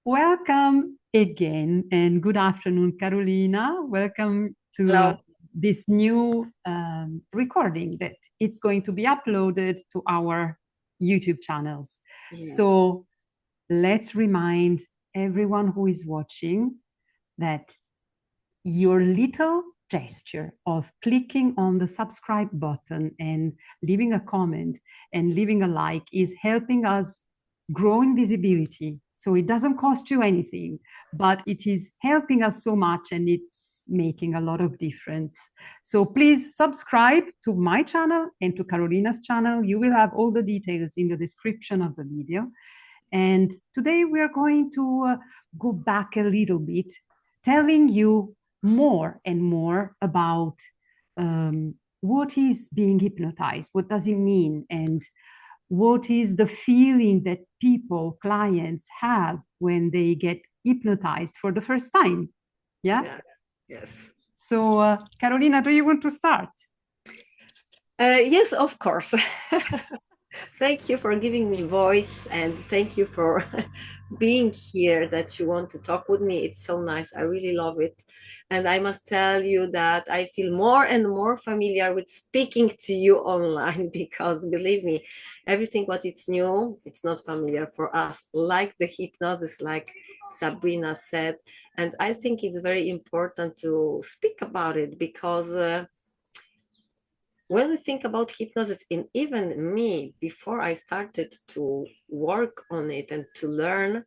Welcome again and good afternoon, Karolina. Welcome to Hello. this new recording that it's going to be uploaded to our YouTube channels. Yes. So let's remind everyone who is watching that your little gesture of clicking on the subscribe button and leaving a comment and leaving a like is helping us grow in visibility. So it doesn't cost you anything, but it is helping us so much and it's making a lot of difference. So please subscribe to my channel and to Karolina's channel. You will have all the details in the description of the video. And today we are going to go back a little bit, telling you more and more about what is being hypnotized, what does it mean, and what is the feeling that people, clients have when they get hypnotized for the first time. Yeah? Yeah. Yes. So, Karolina, do you want to start? Yes, of course. Thank you for giving me voice and thank you for being here that you want to talk with me. It's so nice. I really love it. And I must tell you that I feel more and more familiar with speaking to you online because believe me, everything what it's new, it's not familiar for us, like the hypnosis, like Sabrina said. And I think it's very important to speak about it because when we think about hypnosis, and even me, before I started to work on it and to learn,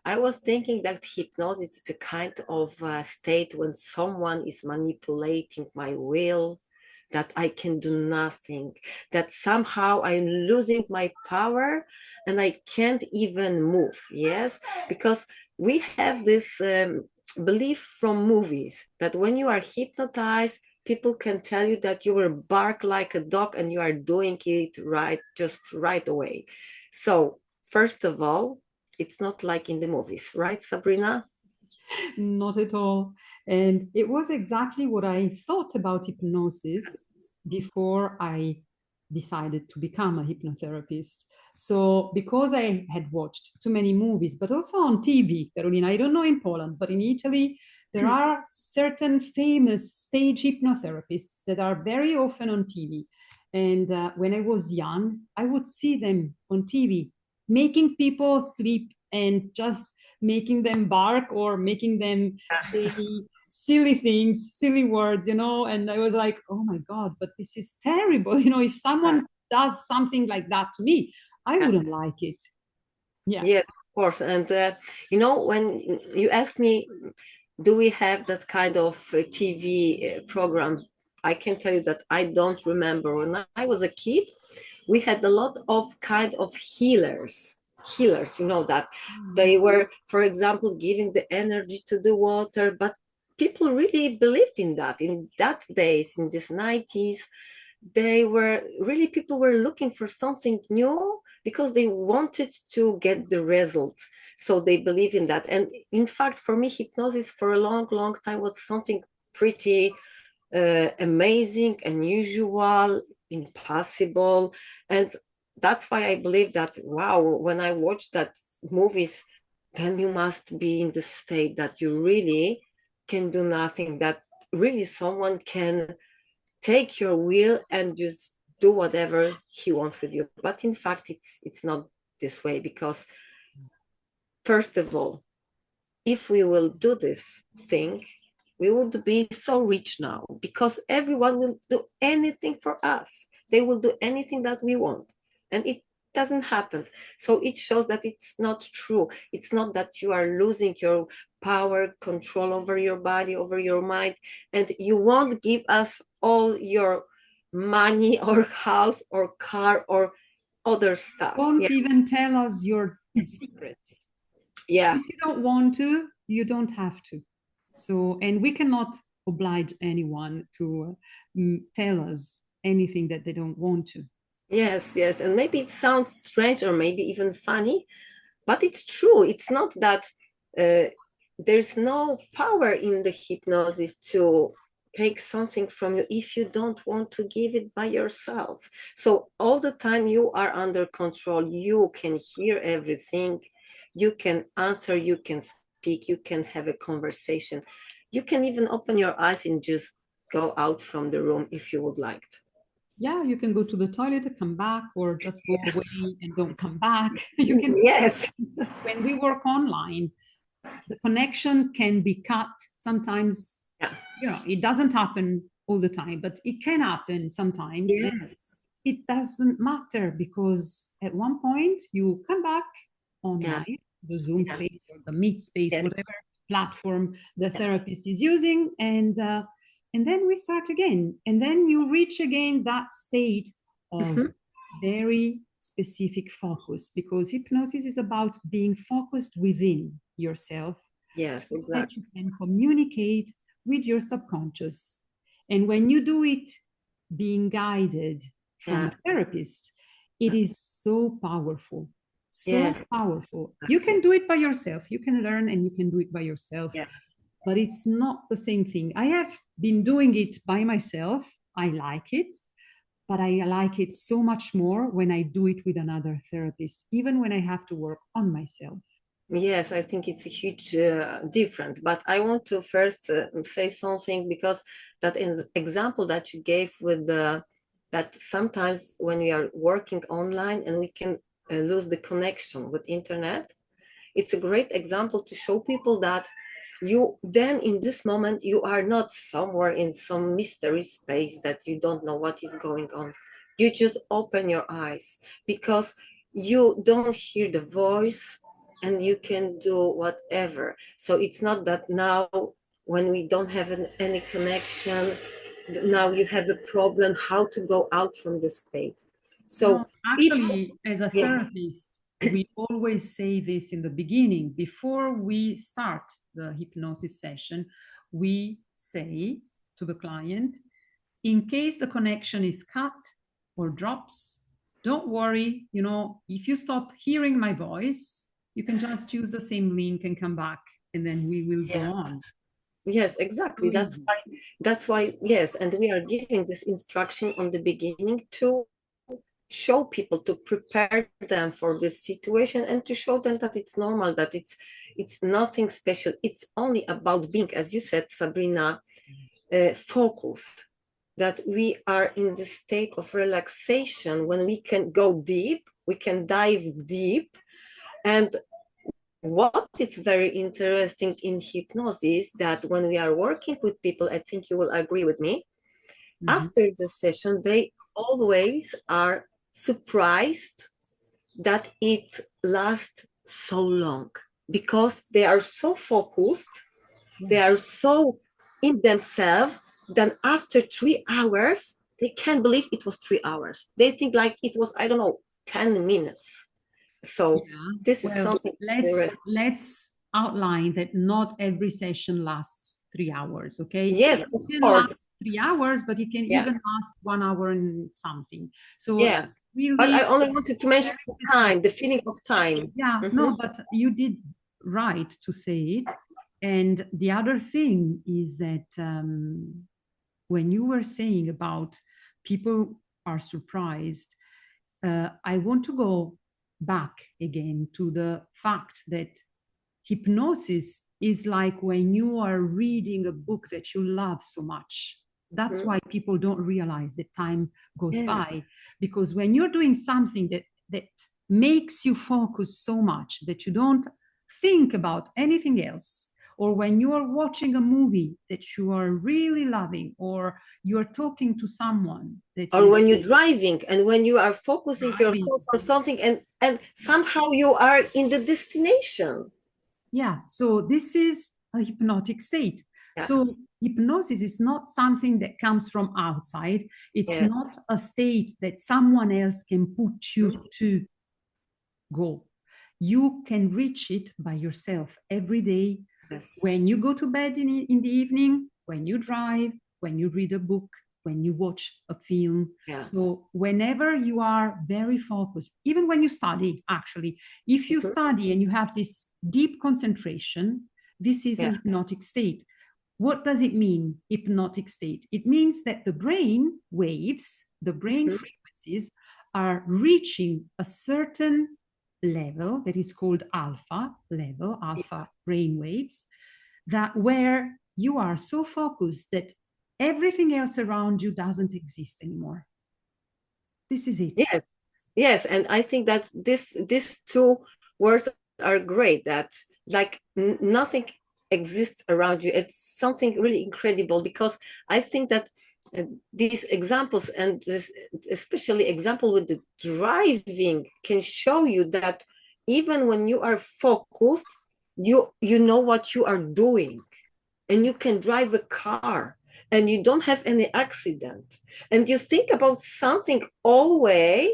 I was thinking that hypnosis is a kind of state when someone is manipulating my will, that I can do nothing, that somehow I'm losing my power and I can't even move. Yes, because we have this belief from movies that when you are hypnotized, people can tell you that you will bark like a dog and you are doing it right, just right away. So, first of all, it's not like in the movies, right, Sabrina? Not at all. And it was exactly what I thought about hypnosis before I decided to become a hypnotherapist. So, because I had watched too many movies, but also on TV, Carolina, I don't know in Poland, but in Italy, there are certain famous stage hypnotherapists that are very often on TV. And when I was young, I would see them on TV making people sleep and just making them bark or making them say silly things, silly words, and I was like, oh my God, but this is terrible. If someone does something like that to me, I wouldn't like it. Yeah. Yes, of course. And when you ask me, do we have that kind of TV program? I can tell you that I don't remember. When I was a kid, we had a lot of kind of healers. Healers, that they were, for example, giving the energy to the water, but people really believed in that. In that days, in these 90s, they were really, people were looking for something new because they wanted to get the result, so they believe in that. And in fact, for me, hypnosis for a long time was something pretty amazing, unusual, impossible. And that's why I believe that, wow, when I watch that movies, then you must be in the state that you really can do nothing, that really someone can take your will and just do whatever he wants with you. But in fact, it's not this way, because first of all, if we will do this thing, we would be so rich now, because everyone will do anything for us. They will do anything that we want, and it doesn't happen. So it shows that it's not true. It's not that you are losing your power, control over your body, over your mind, and you won't give us all your money or house or car or other stuff. Won't Yeah. even tell us your secrets. Yeah. If you don't want to, you don't have to. So, and we cannot oblige anyone to tell us anything that they don't want to. Yes, yes. And maybe it sounds strange or maybe even funny, but it's true. It's not that there's no power in the hypnosis to take something from you if you don't want to give it by yourself. So all the time you are under control. You can hear everything. You can answer, you can speak, you can have a conversation. You can even open your eyes and just go out from the room if you would like to. Yeah, you can go to the toilet and come back, or just go away and don't come back. You can. Yes. When we work online, the connection can be cut sometimes. Yeah. You know, it doesn't happen all the time, but it can happen sometimes. Yes. And it doesn't matter, because at one point you come back online, the Zoom space or the Meet space, whatever platform the therapist is using, and then we start again, and then you reach again that state of very specific focus, because hypnosis is about being focused within yourself. Yes, so exactly. that you can communicate with your subconscious. And when you do it being guided from a therapist, it is so powerful. So powerful. You can do it by yourself. You can learn and you can do it by yourself. But it's not the same thing. I have been doing it by myself. I like it. But I like it so much more when I do it with another therapist, even when I have to work on myself. Yes, I think it's a huge difference. But I want to first say something, because that example that you gave with that sometimes when we are working online and we can lose the connection with internet, it's a great example to show people that you then in this moment you are not somewhere in some mystery space that you don't know what is going on. You just open your eyes, because you don't hear the voice and you can do whatever. So it's not that now when we don't have any connection, now you have a problem how to go out from the state. So no, actually, as a therapist, we always say this in the beginning. Before we start the hypnosis session, we say to the client, in case the connection is cut or drops, don't worry. You know, if you stop hearing my voice, you can just use the same link and come back, and then we will go on. Yes, exactly. That's why, yes. And we are giving this instruction on the beginning to show people, to prepare them for this situation, and to show them that it's normal, that it's nothing special. It's only about being, as you said, Sabrina, focused, that we are in the state of relaxation when we can go deep, we can dive deep. And what is very interesting in hypnosis, that when we are working with people, I think you will agree with me, after the session, they always are surprised that it lasts so long, because they are so focused, they are so in themselves, that after 3 hours, they can't believe it was 3 hours. They think like it was, I don't know, 10 minutes. So this is something. Let's outline that not every session lasts 3 hours, okay? Yes, it of can course. last 3 hours, but it can even last 1 hour and something. So really, but I only wanted to mention the time, the feeling of time. No, but you did right to say it. And the other thing is that when you were saying about people are surprised, I want to go back again to the fact that hypnosis is like when you are reading a book that you love so much. That's why people don't realize that time goes by, because when you're doing something that makes you focus so much that you don't think about anything else, or when you are watching a movie that you are really loving, or you're talking to someone that or when you're driving and when you are focusing your thoughts on something, and somehow you are in the destination. So this is a hypnotic state. So hypnosis is not something that comes from outside. It's not a state that someone else can put you to go. You can reach it by yourself every day. When you go to bed in the evening, when you drive, when you read a book, when you watch a film. So whenever you are very focused, even when you study, actually, if you study and you have this deep concentration, this is a hypnotic state. What does it mean, hypnotic state? It means that the brain waves, the brain frequencies are reaching a certain level that is called alpha level, alpha brain waves, that where you are so focused that everything else around you doesn't exist anymore. This is it. Yes, yes, and I think that these two words are great. That like nothing exists around you. It's something really incredible, because I think that these examples, and this especially example with the driving, can show you that even when you are focused, you know what you are doing, and you can drive a car and you don't have any accident, and you think about something always,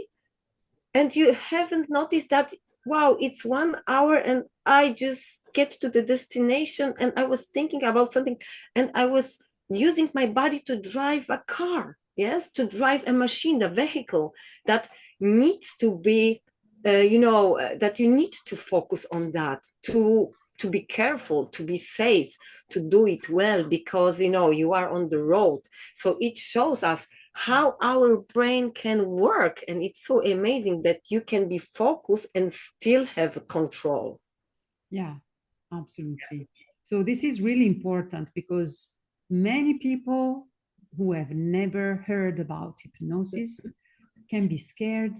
and you haven't noticed that, wow, it's 1 hour and I just get to the destination, and I was thinking about something, and I was using my body to drive a car, yes, to drive a machine, a vehicle that needs to be that you need to focus on that, to be careful, to be safe, to do it well, because you are on the road. So it shows us how our brain can work, and it's so amazing that you can be focused and still have control. Yeah, absolutely. So this is really important, because many people who have never heard about hypnosis can be scared,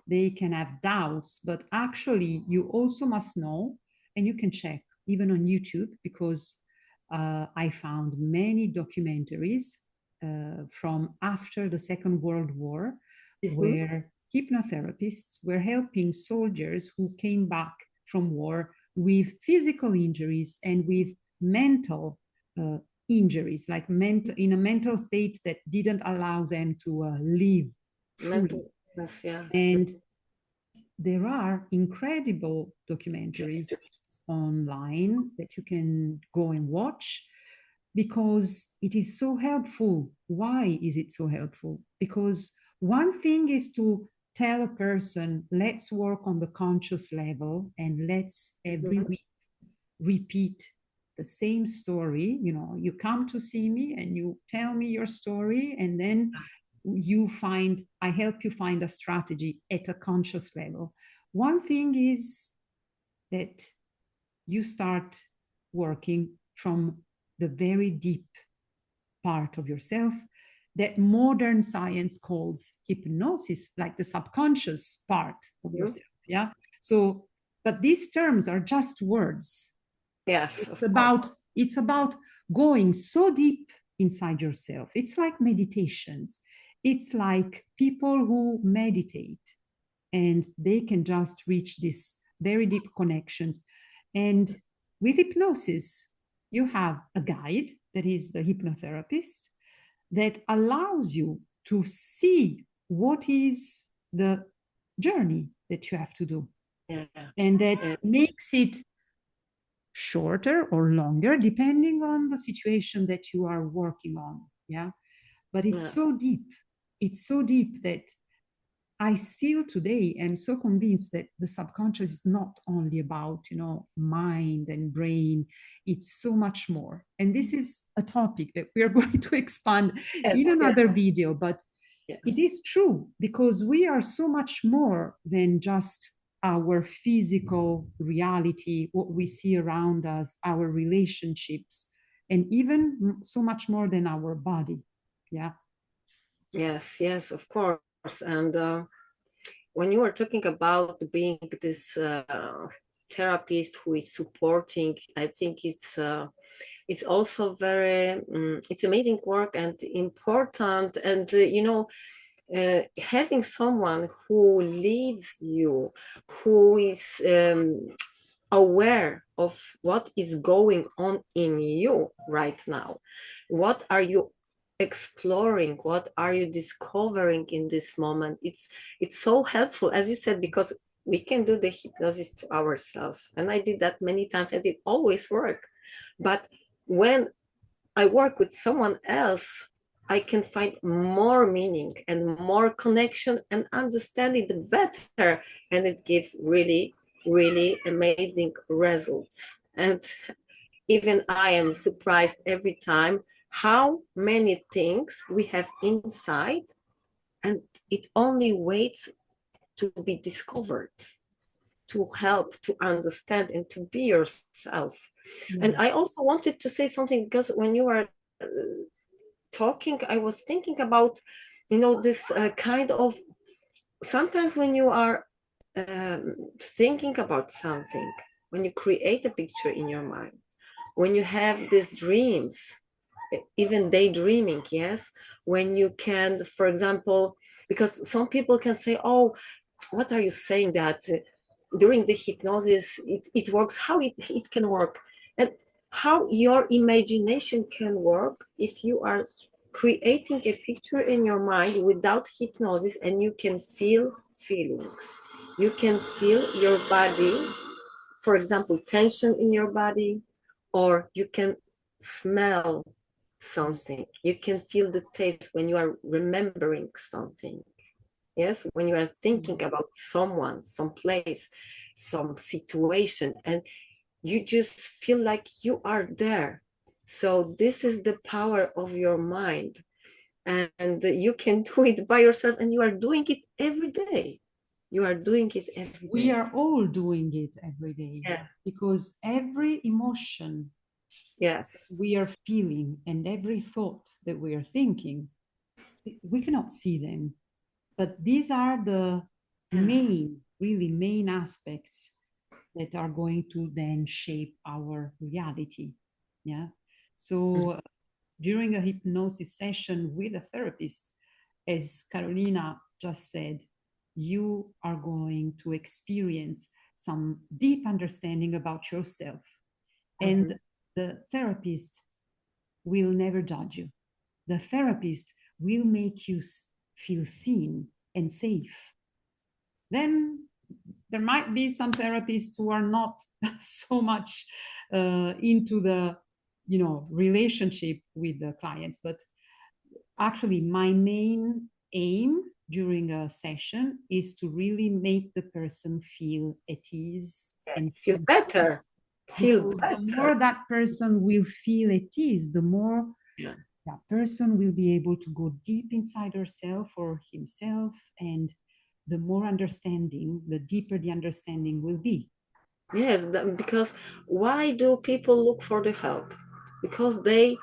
they can have doubts, but actually you also must know, and you can check even on YouTube, because I found many documentaries from after the Second World War, where hypnotherapists were helping soldiers who came back from war with physical injuries and with mental injuries, like in a mental state that didn't allow them to live fully. Yes, yeah. And there are incredible documentaries online that you can go and watch, because it is so helpful. Why is it so helpful? Because one thing is to tell a person, let's work on the conscious level, and let's every week repeat the same story. You come to see me and you tell me your story, and then I help you find a strategy at a conscious level. One thing is that you start working from the very deep part of yourself that modern science calls hypnosis, like the subconscious part of yourself. Yeah. So, but these terms are just words. Yes, It's about going so deep inside yourself. It's like meditations. It's like people who meditate, and they can just reach these very deep connections. And with hypnosis, you have a guide, that is the hypnotherapist, that allows you to see what is the journey that you have to do. yeah. And that makes it shorter or longer, depending on the situation that you are working on. Yeah. But it's so deep. It's so deep that I still today am so convinced that the subconscious is not only about, mind and brain. It's so much more. And this is a topic that we are going to expand in another video. But it is true, because we are so much more than just our physical reality, what we see around us, our relationships, and even so much more than our body. Yeah. Yes, of course. And when you were talking about being this therapist who is supporting, I think it's also very it's amazing work and important. And having someone who leads you, who is aware of what is going on in you right now, what are you exploring, what are you discovering in this moment, it's so helpful, as you said, because we can do the hypnosis to ourselves, and I did that many times and it always worked. But when I work with someone else, I can find more meaning and more connection and understand it better, and it gives really, really amazing results. And even I am surprised every time how many things we have inside, and it only waits to be discovered, to help, to understand, and to be yourself. And I also wanted to say something, because when you were talking, I was thinking about, this kind of, sometimes when you are thinking about something, when you create a picture in your mind, when you have these dreams, even daydreaming, yes, when you can, for example, because some people can say, oh, what are you saying that during the hypnosis it works, how it can work, and how your imagination can work if you are creating a picture in your mind without hypnosis, and you can feel feelings, you can feel your body, for example, tension in your body, or you can smell something, you can feel the taste when you are remembering something. Yes, when you are thinking about someone, some place, some situation, and you just feel like you are there. So this is the power of your mind, and you can do it by yourself, and you are doing it every day. You are doing it every day. We are all doing it every day, Yeah. because every emotion Yes. we are feeling and every thought that we are thinking, we cannot see them, but these are the main, really main aspects that are going to then shape our reality. Yeah. So during a hypnosis session with a therapist, as Karolina just said, you are going to experience some deep understanding about yourself. And the therapist will never judge you. The therapist will make you feel seen and safe. Then there might be some therapists who are not so much into the relationship with the clients, but actually my main aim during a session is to really make the person feel at ease and Feel better. Feel because better. the more that person will feel at ease, the more that person will be able to go deep inside herself or himself, and the more understanding, the deeper the understanding will be. Yes, because why do people look for the help? Because they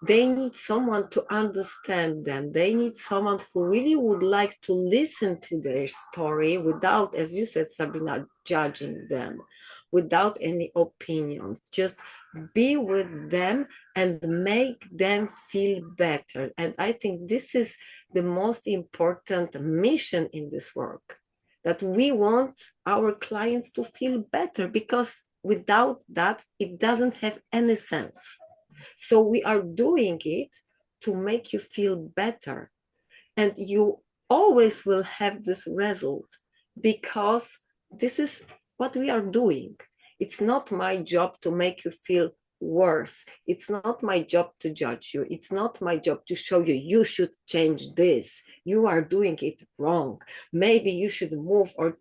need someone to understand them. They need someone who really would like to listen to their story without, as you said, Sabrina, judging them, without any opinions. Just be with them and make them feel better. And I think this is the most important mission in this work, that we want our clients to feel better, because without that, it doesn't have any sense. So we are doing it to make you feel better. And you always will have this result, because this is what we are doing. It's not my job to make you feel worse. It's not my job to judge you. It's not my job to show you, you should change this. You are doing it wrong. Maybe you should move or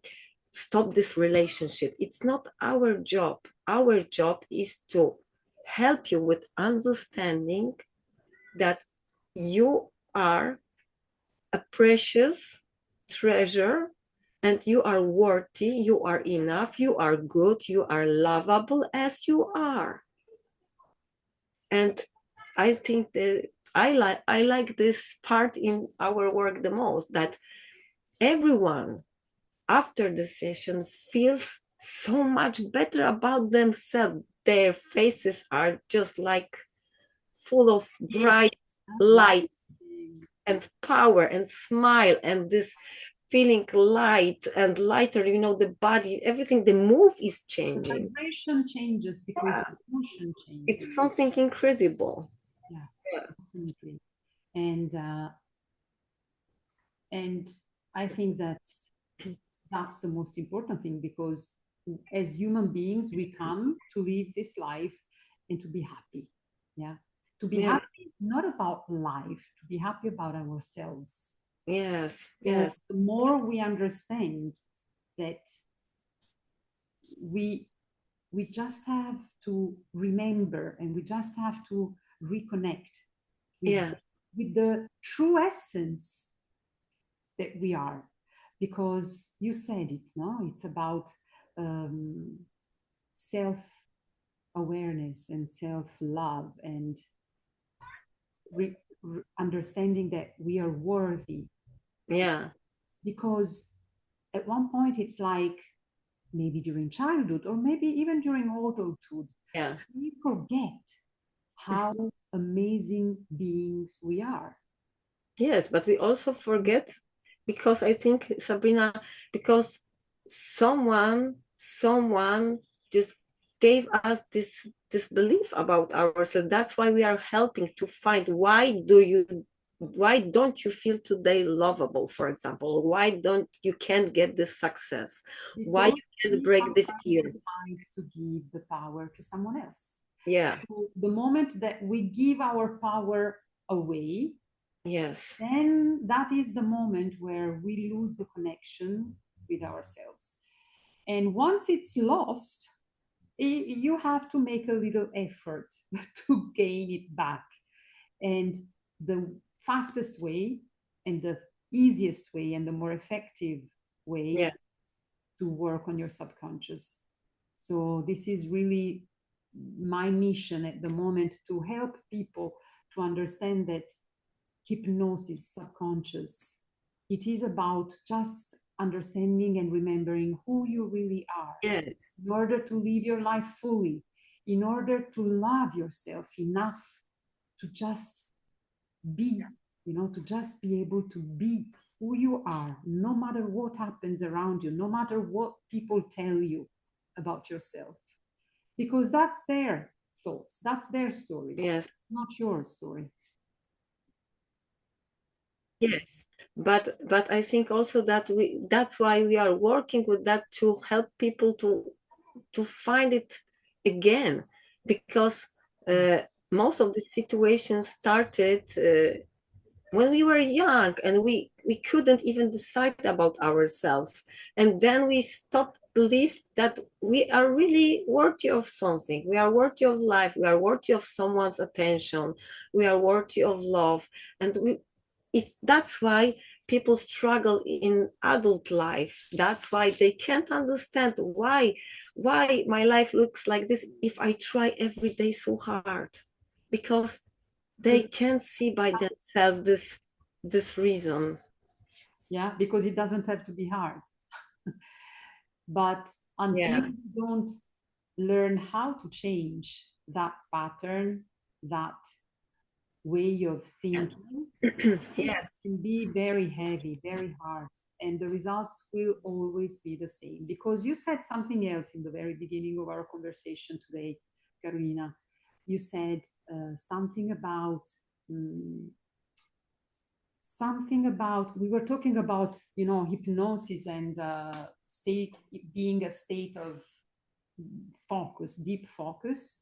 stop this relationship. It's not our job. Our job is to help you with understanding that you are a precious treasure, and you are worthy, you are enough, you are good, you are lovable as you are. And I think that I like this part in our work the most, that everyone after the session feels so much better about themselves. Their faces are just like full of bright light and power and smile, and this feeling light and lighter, the body, everything, the move is changing. Vibration changes because the emotion changes. It's something incredible. Yeah, absolutely. And I think that that's the most important thing, because as human beings, we come to live this life and to be happy. Yeah. To be happy, not about life, to be happy about ourselves. Yes, So yes. the more we understand that we we just have to remember, and we just have to reconnect with, Yeah. with the true essence that we are. Because you said it, no? It's about self awareness and self love, and understanding that we are worthy. Yeah. Because at one point it's like, maybe during childhood or maybe even during adulthood, Yeah. we forget how amazing beings we are. Yes, but we also forget, because I think, Sabrina, because someone just gave us this belief about ourselves. That's why we are helping to find, why don't you feel today lovable, for example? Why don't you can't get this success? Why Because you can't we break the sometimes fear? decide to give the power to someone else. Yeah. So the moment that we give our power away, Yes. then that is the moment where we lose the connection with ourselves. And once it's lost, you have to make a little effort to gain it back. And the fastest way, and the easiest way, and the more effective way Yeah. to work on your subconscious. So, this is really my mission at the moment, to help people to understand that hypnosis, subconscious, it is about just understanding and remembering who you really are, Yes. in order to live your life fully, in order to love yourself enough to just be, to just be able to be who you are, no matter what happens around you, no matter what people tell you about yourself. Because that's their thoughts, that's their story, Yes. not your story. Yes, but I think also that that's why we are working with that, to help people to find it again, because most of the situations started when we were young, and we couldn't even decide about ourselves, and then we stopped believe that we are really worthy of something, we are worthy of life, we are worthy of someone's attention, we are worthy of love. And that's why people struggle in adult life. That's why they can't understand why my life looks like this if I try every day so hard, because they can't see by themselves this reason. Yeah, because it doesn't have to be hard. But until Yeah. you don't learn how to change that pattern, that way of thinking, it Yes. can be very heavy, very hard, and the results will always be the same. Because you said something else in the very beginning of our conversation today, Karolina. You said something about we were talking about, hypnosis and state being a state of focus, deep focus.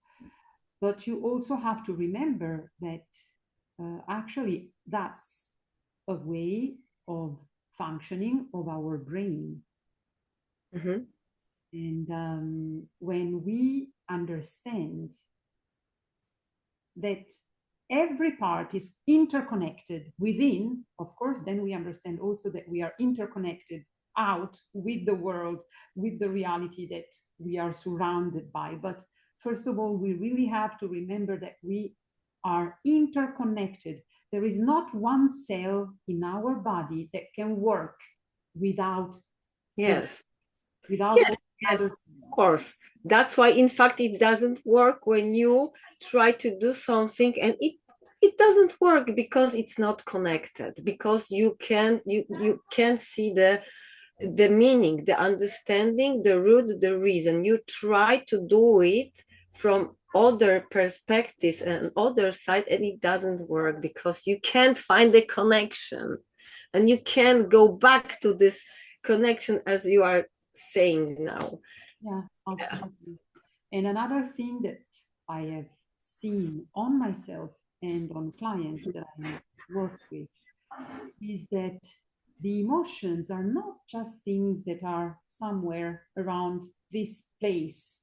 But you also have to remember that actually that's a way of functioning of our brain. Mm-hmm. And when we understand that every part is interconnected within, of course, then we understand also that we are interconnected out with the world, with the reality that we are surrounded by. But first of all, we really have to remember that we are interconnected. There is not one cell in our body that can work without the Yes. without Yes. all Yes. other Of cells. course. That's why, in fact, it doesn't work when you try to do something and it doesn't work, because it's not connected, because you can't see the meaning, the understanding, the root, the reason. You try to do it from other perspectives and other side, and it doesn't work, because you can't find the connection, and you can't go back to this connection, as you are saying now. Yeah, Yeah. absolutely. And another thing that I have seen on myself and on clients that I work with is that the emotions are not just things that are somewhere around this place.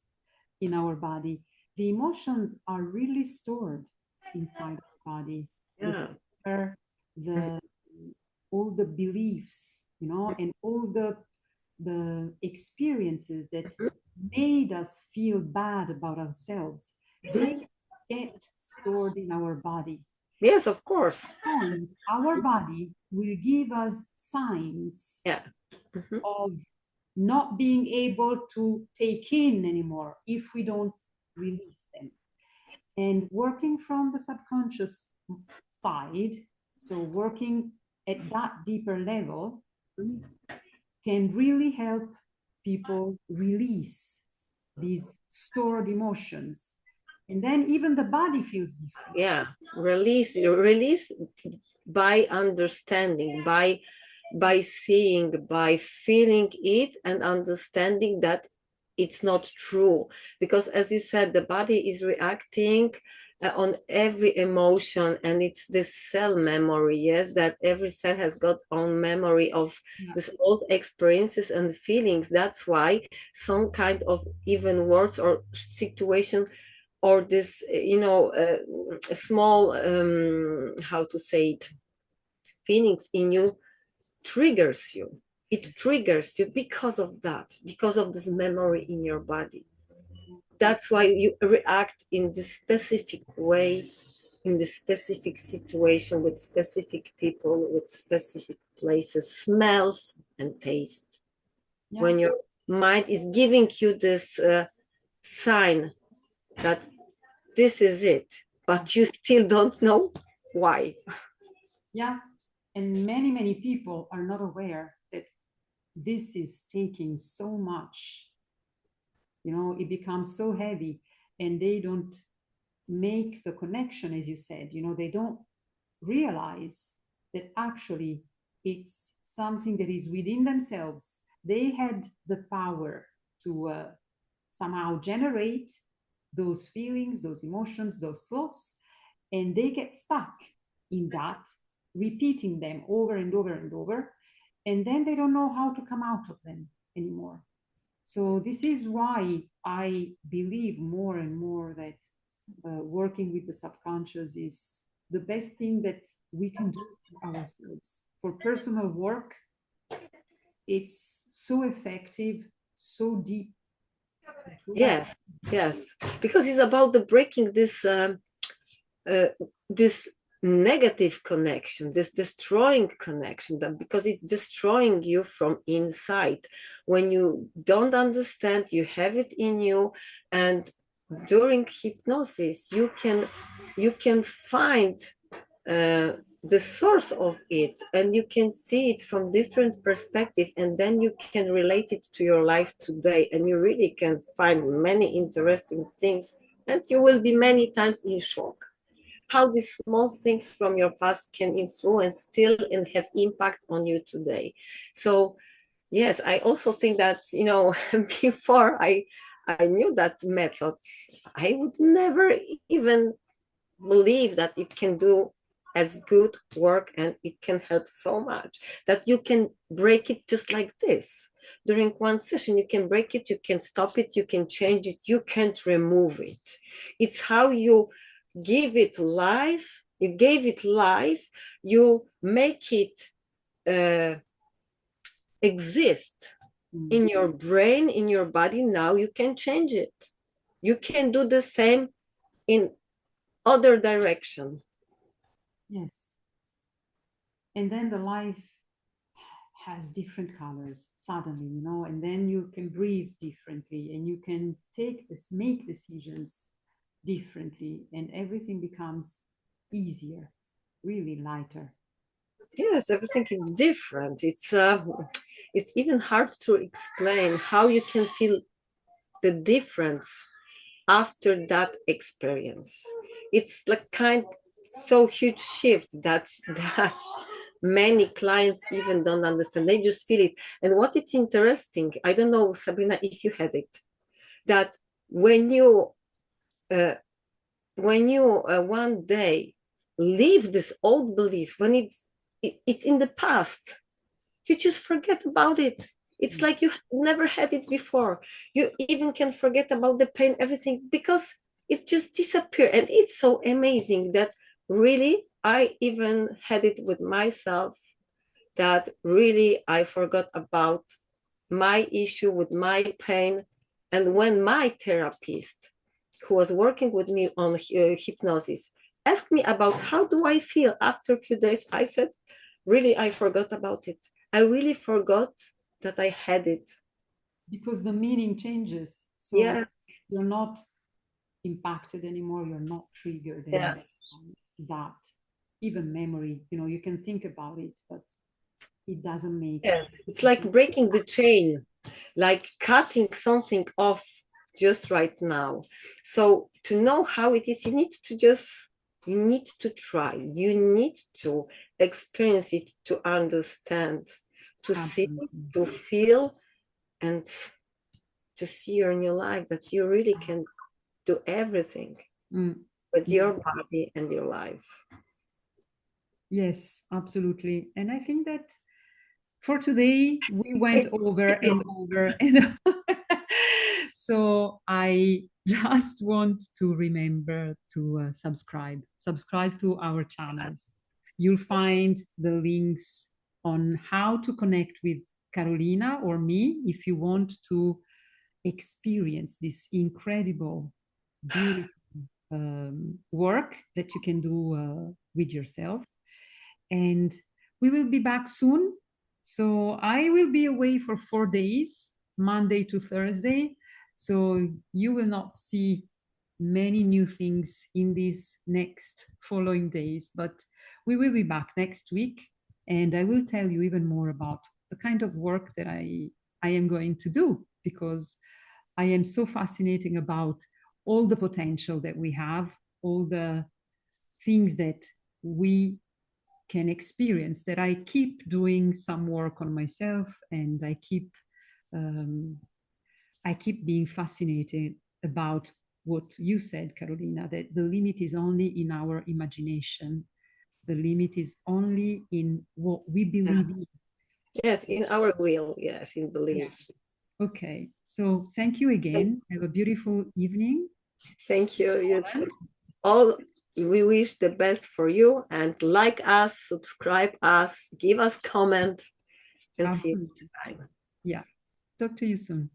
in our body. The emotions are really stored inside our body. Yeah. The fear, the all the beliefs, and all the experiences that made us feel bad about ourselves, they get stored in our body. Yes, of course. And our body will give us signs Yeah. Mhm. of not being able to take in anymore if we don't release them. And working from the subconscious side, so working at that deeper level, can really help people release these stored emotions. And then even the body feels different. Yeah, release by understanding, by seeing, by feeling it and understanding that it's not true. Because as you said, the body is reacting on every emotion, and it's this cell memory, yes, that every cell has got own memory of these old experiences and feelings. That's why some kind of even words or situation, or this small how to say it, feelings in you triggers you. It triggers you because of that, because of this memory in your body. That's why you react in this specific way, in this specific situation, with specific people, with specific places, smells and taste. Yeah. When your mind is giving you this sign that this is it, but you still don't know why. Yeah. And many, many people are not aware that this is taking so much. It becomes so heavy, and they don't make the connection, as you said. They don't realize that actually it's something that is within themselves. They had the power to somehow generate those feelings, those emotions, those thoughts, and they get stuck in that, repeating them over and over and over, and then they don't know how to come out of them anymore. So this is why I believe more and more that working with the subconscious is the best thing that we can do for ourselves. For personal work, it's so effective, so deep. Yes, yes, because it's about the breaking this negative connection, this destroying connection, because it's destroying you from inside. When you don't understand, you have it in you, and during hypnosis you can find the source of it, and you can see it from different perspectives, and then you can relate it to your life today, and you really can find many interesting things, and you will be many times in shock how these small things from your past can influence still and have impact on you today. So yes, I also think that before I knew that method, I would never even believe that it can do as good work, and it can help so much that you can break it just like this. During one session, you can break it, you can stop it, you can change it, you can't remove it. It's how you give it life, you gave it life, you make it exist in your brain, in your body. Now you can change it. You can do the same in other direction. Yes. And then the life has different colors suddenly, and then you can breathe differently, and you can make decisions differently, and everything becomes easier, really lighter. Yes, everything is different. It's even hard to explain how you can feel the difference after that experience. It's like so huge shift that many clients even don't understand. They just feel it. And what is interesting, I don't know, Sabrina, if you had it, that when you one day leave this old belief, when it's in the past, you just forget about it. It's like you never had it before. You even can forget about the pain, everything, because it just disappeared. And it's so amazing that really I even had it with myself, that really I forgot about my issue with my pain. And when my therapist, who was working with me on hypnosis, asked me about how do I feel after a few days, I said, really, I forgot about it. I really forgot that I had it. Because the meaning changes. So Yeah. you're not impacted anymore, you're not triggered anymore. Yes. That even memory, you can think about it, but it doesn't make. Yes. It's like breaking the chain, like cutting something off just right now. So to know how it is, you need to try. You need to experience it, to understand, to see, Absolutely. to feel, and to see your new life that you really can do everything Mm. with Yeah. your body and your life. Yes, absolutely. And I think that for today, we went It's over and over and over. So I just want to remember to subscribe to our channels. You'll find the links on how to connect with Karolina or me if you want to experience this incredible, beautiful work that you can do with yourself. And we will be back soon. So I will be away for 4 days, Monday to Thursday. So you will not see many new things in these next following days, but we will be back next week. And I will tell you even more about the kind of work that I am going to do, because I am so fascinating about all the potential that we have, all the things that we can experience, that I keep doing some work on myself, and um, I keep being fascinated about what you said, Karolina, that the limit is only in our imagination. The limit is only in what we believe in. Yes, in our will, yes, in Yeah. beliefs. Okay. So thank you again. Have a beautiful evening. Thank you, you too. All we wish the best for you, and like us, subscribe us, give us comment, and see you Absolutely. next time. Yeah. Talk to you soon.